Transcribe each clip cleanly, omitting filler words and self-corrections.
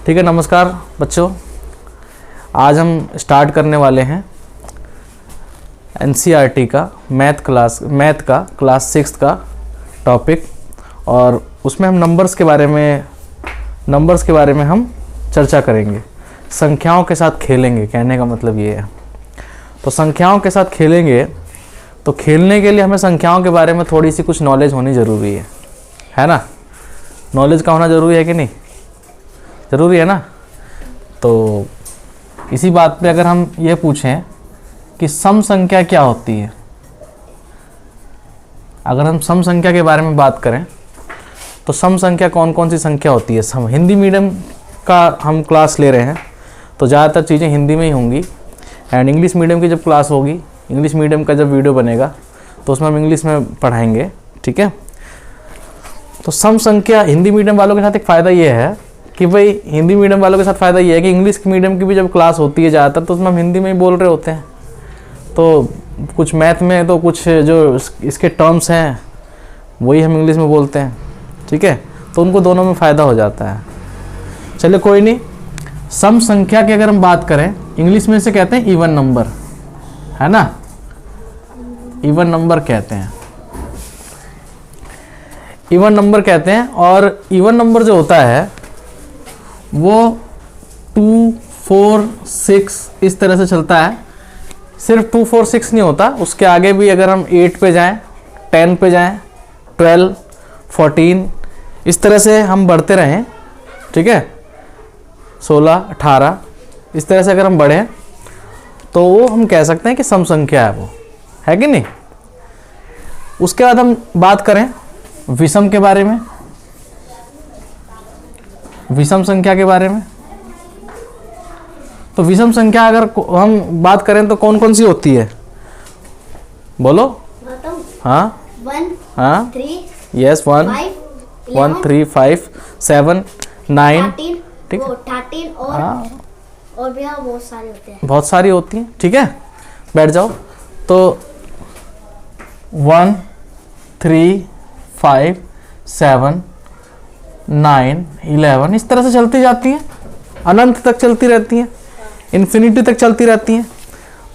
ठीक है, नमस्कार बच्चों। आज हम स्टार्ट करने वाले हैं एनसीईआरटी का मैथ का क्लास 6 का टॉपिक, और उसमें हम नंबर्स के बारे में हम चर्चा करेंगे। संख्याओं के साथ खेलेंगे, कहने का मतलब ये है। तो संख्याओं के साथ खेलेंगे, तो खेलने के लिए हमें संख्याओं के बारे में थोड़ी सी कुछ नॉलेज होनी ज़रूरी है ना। नॉलेज का होना ज़रूरी है कि नहीं? ज़रूरी है ना। तो इसी बात पे अगर हम ये पूछें कि सम संख्या क्या होती है, अगर हम सम संख्या के बारे में बात करें तो सम संख्या कौन कौन सी संख्या होती है। सम हिंदी मीडियम का हम क्लास ले रहे हैं तो ज़्यादातर चीज़ें हिंदी में ही होंगी, एंड इंग्लिश मीडियम की जब क्लास होगी, इंग्लिश मीडियम का जब वीडियो बनेगा तो उसमें हम इंग्लिश में पढ़ाएंगे, ठीक है। तो सम संख्या हिंदी मीडियम वालों के साथ एक फ़ायदा ये है कि भाई हिंदी मीडियम वालों के साथ फ़ायदा ये है कि इंग्लिश मीडियम की भी जब क्लास होती है ज़्यादातर तो उसमें हम हिंदी में ही बोल रहे होते हैं। तो कुछ मैथ में तो कुछ जो इसके टर्म्स हैं वही हम इंग्लिश में बोलते हैं, ठीक है। तो उनको दोनों में फ़ायदा हो जाता है। चलिए कोई नहीं। सम संख्या की अगर हम बात करें, इंग्लिश में से कहते हैं इवन नंबर, है ना। इवन नंबर कहते हैं, इवन नंबर कहते हैं। और इवन नंबर जो होता है वो 2, 4, 6 इस तरह से चलता है। सिर्फ 2, 4, 6 नहीं होता, उसके आगे भी अगर हम 8 पे जाएं, 10 पे जाएं, 12, 14 इस तरह से हम बढ़ते रहें, ठीक है। 16, 18 इस तरह से अगर हम बढ़ें तो वो हम कह सकते हैं कि सम संख्या है, वो है कि नहीं। उसके बाद हम बात करें विषम के बारे में, विषम संख्या के बारे में। तो विषम संख्या अगर हम बात करें तो कौन कौन सी होती है, बोलो। हाँ 1, हाँ 3, यस 1, 3, 5, 7, 9 ठीक है। 13 और भी बहुत सारे होते हैं, बहुत सारी होती हैं, ठीक है। बैठ जाओ। तो 1, 3, 5, 7, 9, 11 इस तरह से चलती जाती हैं, अनंत तक चलती रहती हैं, इन्फिनिटी तक चलती रहती हैं।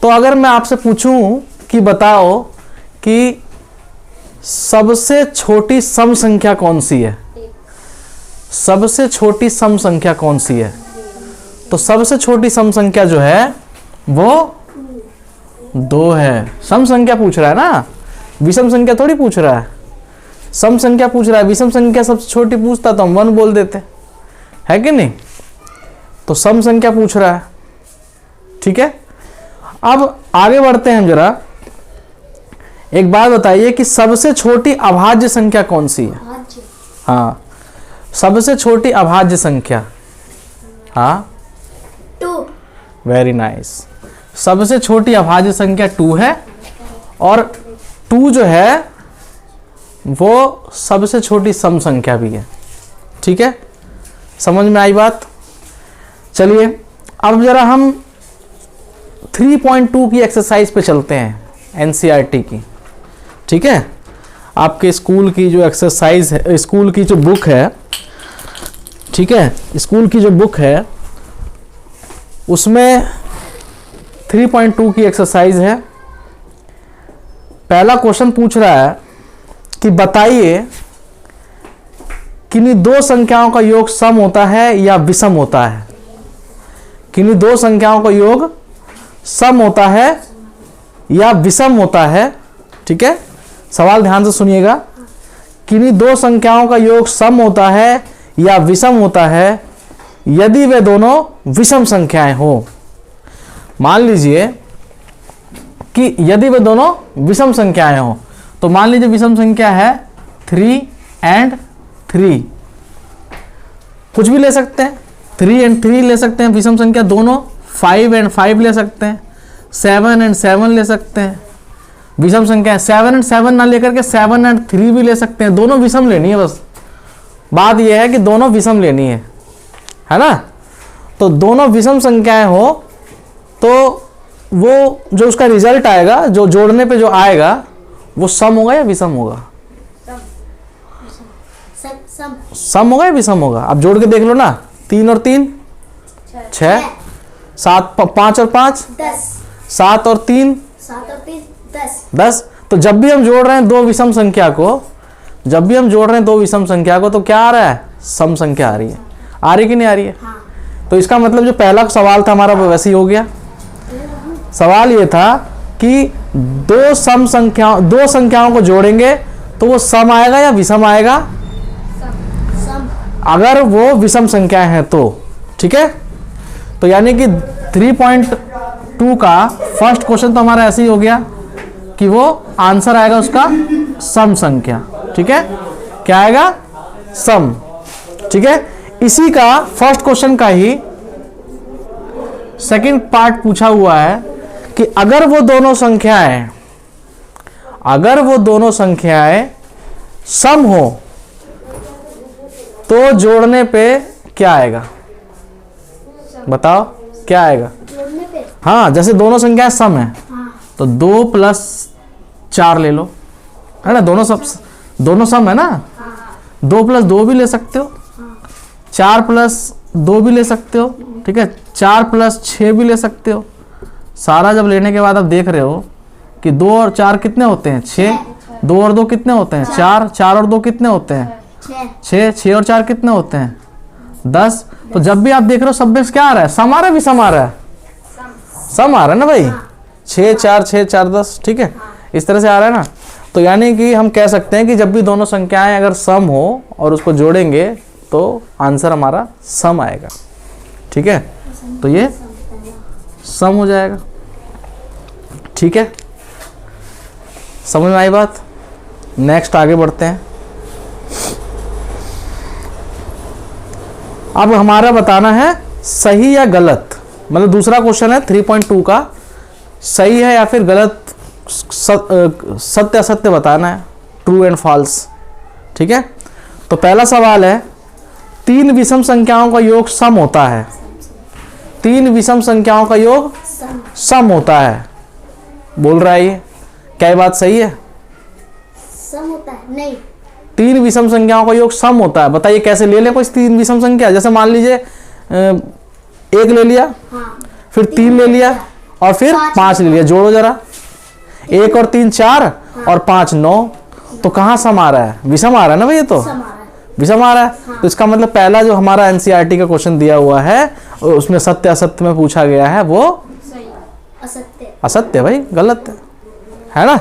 तो अगर मैं आपसे पूछूं कि बताओ कि सबसे छोटी सम संख्या कौन सी है, सबसे छोटी सम संख्या कौन सी है, तो सबसे छोटी सम संख्या जो है वो 2 है। सम संख्या पूछ रहा है ना, विषम संख्या थोड़ी पूछ रहा है। सम संख्या पूछ रहा है, विषम संख्या सबसे छोटी पूछता तो हम 1 बोल देते, है कि नहीं। तो सम संख्या पूछ रहा है, ठीक है। अब आगे बढ़ते हैं हम जरा। एक बात बताइए कि सबसे छोटी अभाज्य संख्या कौन सी है। हाँ, सबसे छोटी अभाज्य संख्या, हाँ 2। Very nice. सबसे छोटी अभाज्य संख्या 2 है, और 2 जो है वो सबसे छोटी सम संख्या भी है, ठीक है। समझ में आई बात। चलिए अब जरा हम 3.2 की एक्सरसाइज पे चलते हैं, एनसीईआरटी की, ठीक है। आपके स्कूल की जो एक्सरसाइज है, स्कूल की जो बुक है, ठीक है, स्कूल की जो बुक है उसमें 3.2 की एक्सरसाइज है। पहला क्वेश्चन पूछ रहा है कि बताइए किन्हीं 2 संख्याओं का योग सम होता है या विषम होता है। किन्हीं 2 संख्याओं का योग सम होता है या विषम होता है, ठीक है। सवाल ध्यान से सुनिएगा। किन्हीं 2 संख्याओं का योग सम होता है या विषम होता है यदि वे दोनों विषम संख्याएं हो। मान लीजिए कि यदि वे दोनों विषम संख्याएं हो, तो मान लीजिए विषम संख्या है 3 and 3, कुछ भी ले सकते हैं, 3 and 3 ले सकते हैं विषम संख्या दोनों, 5 and 5 ले सकते हैं, 7 and 7 ले सकते हैं विषम संख्या है। 7 and 7 ना लेकर के 7 and 3 भी ले सकते हैं, दोनों विषम लेनी है। बस बात यह है कि दोनों विषम लेनी है ना। तो दोनों विषम संख्याएं हो तो वो जो उसका रिजल्ट आएगा, जो जोड़ने पे जो आएगा वो सम होगा या विषम होगा। सम होगा या विषम होगा? आप जोड़ के देख लो ना, 3 और 3 6, 7 5 और 5 10, 7 और 3 7 और 3 10, 10। तो जब भी हम जोड़ रहे हैं दो विषम संख्या को, जब भी हम जोड़ रहे हैं दो विषम संख्या को, तो क्या आ रहा है? सम संख्या आ रही है। आ रही कि नहीं आ रही है? हाँ। तो इसका मतलब जो पहला सवाल था हमारा वो वैसे ही हो गया। सवाल ये था कि दो संख्याओं को जोड़ेंगे तो वो सम आएगा या विषम आएगा? सम। अगर वो विषम संख्याएं हैं तो, ठीक है। तो यानी कि 3.2 का फर्स्ट क्वेश्चन तो हमारा ऐसे ही हो गया कि वो आंसर आएगा उसका सम संख्या, ठीक है। क्या आएगा? सम, ठीक है। इसी का फर्स्ट क्वेश्चन का ही सेकंड पार्ट पूछा हुआ है कि अगर वो दोनों संख्याएं सम हो तो जोड़ने पे क्या आएगा? बताओ क्या आएगा? जोड़ने पे? हाँ, जैसे दोनों संख्याएं सम है हाँ। तो 2 + 4 ले लो, है ना। दोनों सम है ना। 2 + 2 भी ले सकते हो, 4 + 2 भी ले सकते हो, ठीक है। 4 + 6 भी ले सकते हो। सारा जब लेने के बाद आप देख रहे हो कि 2 और 4 कितने होते हैं? 6। 2 और 2 कितने होते हैं? 4। 4 और 2 कितने होते हैं? 6। 6 और 4 कितने होते हैं? 10। तो जब भी आप देख रहे हो सब में क्या आ रहा है? सम आ रहा है, विषम आ रहा है? सम आ रहा है ना भाई। 6 4 6 4 10, ठीक है। इस तरह से आ रहा है ना। तो यानी कि हम कह सकते हैं कि जब भी दोनों संख्याएं अगर सम हो और उसको जोड़ेंगे तो आंसर हमारा सम आएगा, ठीक है। तो ये सम हो जाएगा, ठीक है। समझ में आई बात? नेक्स्ट आगे बढ़ते हैं। अब हमारा बताना है सही या गलत, मतलब दूसरा क्वेश्चन है 3.2 का, सही है या फिर गलत, सत्य असत्य बताना है, ट्रू एंड फॉल्स, ठीक है। तो पहला सवाल है, 3 विषम संख्याओं का योग सम होता है। 3 विषम संख्याओं का योग सम होता है, बोल रहा है ये। क्या ये बात सही है? सम होता है? नहीं। 3 विषम संख्याओं का योग सम होता है, बताइए कैसे ले लें कोई 3 विषम संख्या? जैसे मान लीजिए 1 ले लिया, हाँ। फिर 3 ले लिया और फिर 5 ले लिया। जोड़ो जरा, 1 और 3 4 और 5 9। तो कहाँ सम आ रहा है? विषम आ रहा है ना भाई, ये तो सम आ रहा है। विषम आ रहा है। तो इसका मतलब पहला जो हमारा एनसीईआरटी का क्वेश्चन दिया हुआ है उसमें सत्य असत्य में पूछा गया है, वो असत्य। असत्य भाई, गलत है ना।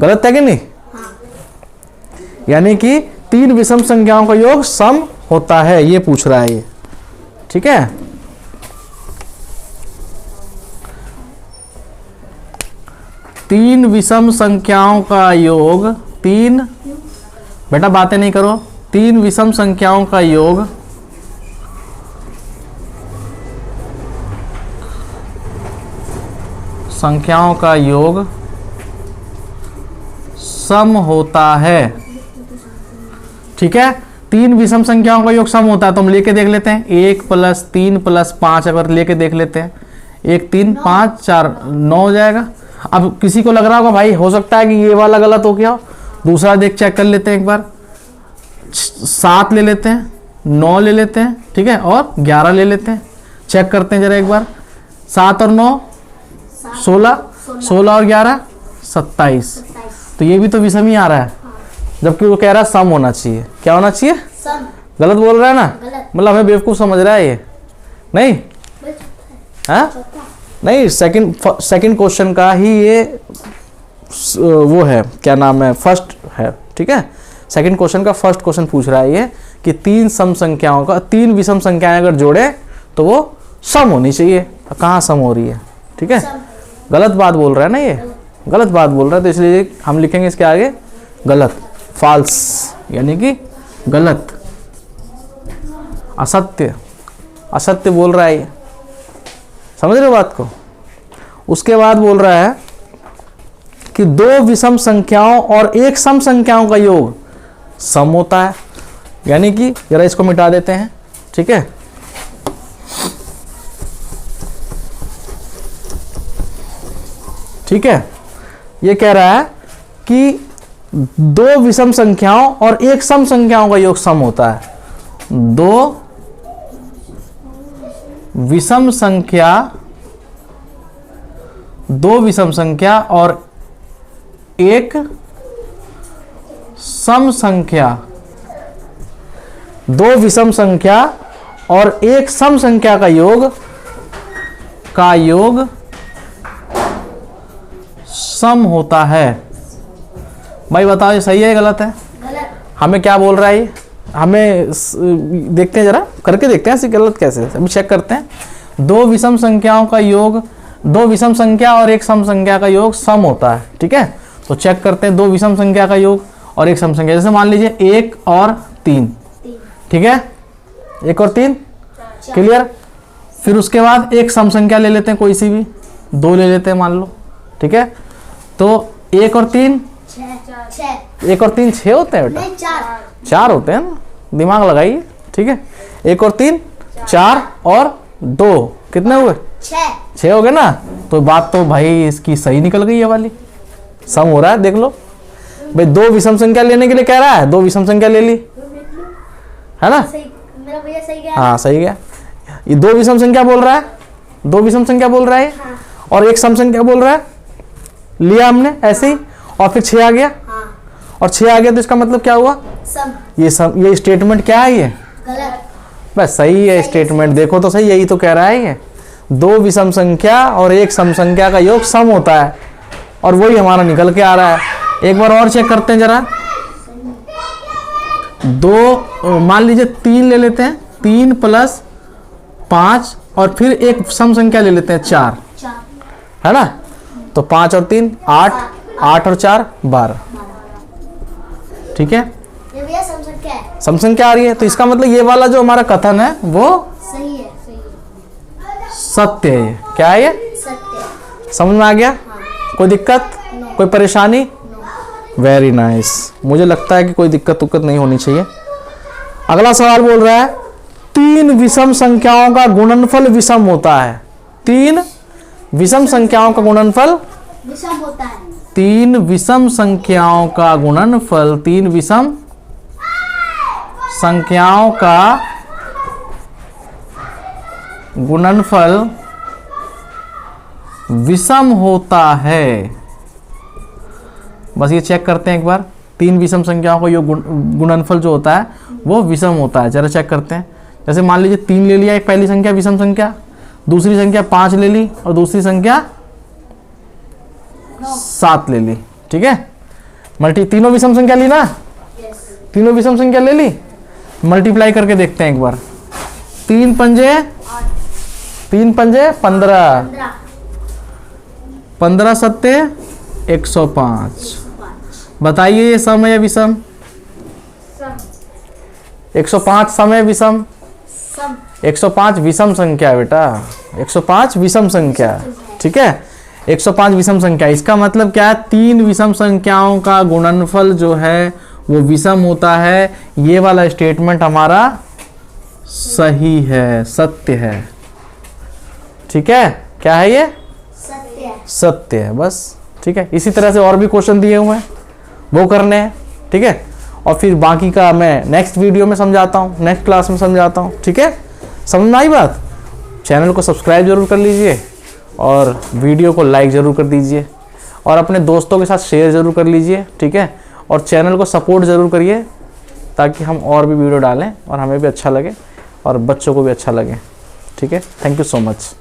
गलत है कि नहीं? यानी कि 3 विषम संख्याओं का योग सम होता है, ये पूछ रहा है ये, ठीक है। तीन विषम संख्याओं का योग, 3, बेटा बातें नहीं करो, 3 विषम संख्याओं का योग सम होता है, ठीक है। 3 विषम संख्याओं का योग सम होता है तो हम लेके देख लेते हैं। 1 + 3 + 5 अगर लेके देख लेते हैं, 1 3 5 4 9 हो जाएगा। अब किसी को लग रहा होगा भाई हो सकता है कि ये वाला गलत हो गया हो, दूसरा देख चेक कर लेते हैं एक बार। 7 ले लेते हैं, 9 ले लेते हैं, ठीक है, और 11 ले लेते हैं। चेक करते हैं जरा एक बार। 7 और 9 16, 16 और 11 27। तो ये भी तो विषम ही आ रहा है, जबकि वो कह रहा है सम होना चाहिए। क्या होना चाहिए? सम। गलत बोल रहा है ना, गलत। मतलब हमें बेवकूफ समझ रहा है ये, नहीं है? नहीं, सेकंड क्वेश्चन का ही ये वो है, क्या नाम है, फर्स्ट है, ठीक है। सेकंड क्वेश्चन का फर्स्ट क्वेश्चन पूछ रहा है ये कि 3 विषम संख्याएं अगर जोड़े तो वो सम होनी चाहिए। कहाँ सम हो रही है? ठीक है, गलत बात बोल रहा है ना ये, गलत बात बोल रहा है, तो इसलिए हम लिखेंगे इसके आगे गलत, फॉल्स, यानी कि गलत, असत्य, असत्य बोल रहा है ये। समझ रहे हो बात को? उसके बाद बोल रहा है कि 2 विषम संख्याओं और 1 सम संख्याओं का योग सम होता है, यानी कि जरा इसको मिटा देते हैं, ठीक है। ठीक है, ये कह रहा है कि 2 विषम संख्याओं और 1 सम संख्याओं का योग सम होता है। 2 विषम संख्या, दो विषम संख्या और एक सम संख्या, दो विषम संख्या और एक सम संख्या का योग सम होता है। भाई बताओ ये सही है या गलत है? गलत। हमें क्या बोल रहा है ये? हमें देखते हैं, जरा करके देखते हैं गलत कैसे, अभी चेक करते हैं। दो विषम संख्याओं का योग, दो विषम संख्या और एक सम संख्या का योग सम होता है, ठीक है। तो चेक करते हैं, दो विषम संख्या का योग और एक सम संख्या, जैसे मान लीजिए 1 और 3, ठीक है, 1 और 3 क्लियर। फिर उसके बाद एक सम संख्या ले लेते हैं, कोई सी भी 2 ले लेते हैं मान लो, ठीक है। तो 1 और 3, 1 और 3 6 होते हैं बेटा, नहीं 4 होते हैं ना, दिमाग लगाइए, ठीक है। 1 और 3 4 और 2 कितने हुए? 6 हो गए ना। तो बात तो भाई इसकी सही निकल गई है वाली, सम हो रहा है, देख लो भाई। दो विषम संख्या लेने के लिए कह रहा है, दो विषम संख्या ले ली है ना। मेरा भैया सही गया। हाँ सही गया। ये दो विषम संख्या बोल रहा है, दो विषम संख्या बोल रहा है, हाँ। और एक सम संख्या बोल रहा है, लिया हमने ऐसे ही, और फिर 6 आ गया, हाँ। और 6 आ गया तो इसका मतलब क्या हुआ? सम। ये स्टेटमेंट क्या है? ये गलत। बस सही है स्टेटमेंट, देखो तो सही, यही तो कह रहा है ये। दो विषम संख्या और एक सम संख्या का योग सम होता है, और वही हमारा निकल के आ रहा है। एक बार और चेक करते हैं जरा। दो, मान लीजिए 3 ले लेते हैं, 3 + 5 और फिर एक सम संख्या ले लेते हैं 4, है ना। तो 5 और 3 8, 8 और 4 12, ठीक है। ये भैया सम संख्या है। सम संख्या आ रही है, तो इसका मतलब ये वाला जो हमारा कथन है वो सही है। सत्य है। ये क्या है? ये सत्य है। समझ में आ गया? कोई दिक्कत, कोई परेशानी? Very nice. मुझे लगता है कि कोई दिक्कत उक्कत नहीं होनी चाहिए। अगला सवाल बोल रहा है 3 विषम संख्याओं का गुणनफल विषम होता है। 3 विषम संख्याओं का गुणनफल विषम होता है। 3 विषम संख्याओं का गुणनफल, 3 विषम संख्याओं का गुणनफल विषम होता है। बस ये चेक करते हैं एक बार, 3 विषम संख्याओं का योग गुणनफल जो होता है वो विषम होता है। जरा चेक करते हैं। जैसे मान लीजिए 3 ले लिया, एक पहली संख्या विषम संख्या, दूसरी संख्या 5 ले ली और दूसरी संख्या 7 ले ली, ठीक है। तीनों विषम संख्या ली ना, तीनों विषम संख्या ले ली। मल्टीप्लाई करके देखते हैं एक बार। 3 पंजे 15, 15 सत्ते 105। बताइए ये सम है या विषम? 105 सम है विषम? 105 विषम संख्या है बेटा, 105 विषम संख्या, ठीक है। 105 विषम संख्या, इसका मतलब क्या है? 3 विषम संख्याओं का गुणनफल जो है वो विषम होता है। ये वाला स्टेटमेंट हमारा सही है, सत्य है, ठीक है। क्या है ये? सत्य है। सत्य है, बस, ठीक है। इसी तरह से और भी क्वेश्चन दिए हुए हैं, वो करने हैं, ठीक है। और फिर बाकी का मैं नेक्स्ट वीडियो में समझाता हूँ, नेक्स्ट क्लास में समझाता हूँ, ठीक है। समझ में आई बात? चैनल को सब्सक्राइब जरूर कर लीजिए और वीडियो को लाइक ज़रूर कर दीजिए और अपने दोस्तों के साथ शेयर ज़रूर कर लीजिए, ठीक है। और चैनल को सपोर्ट ज़रूर करिए ताकि हम और भी वीडियो डालें और हमें भी अच्छा लगे और बच्चों को भी अच्छा लगे, ठीक है। Thank you so much.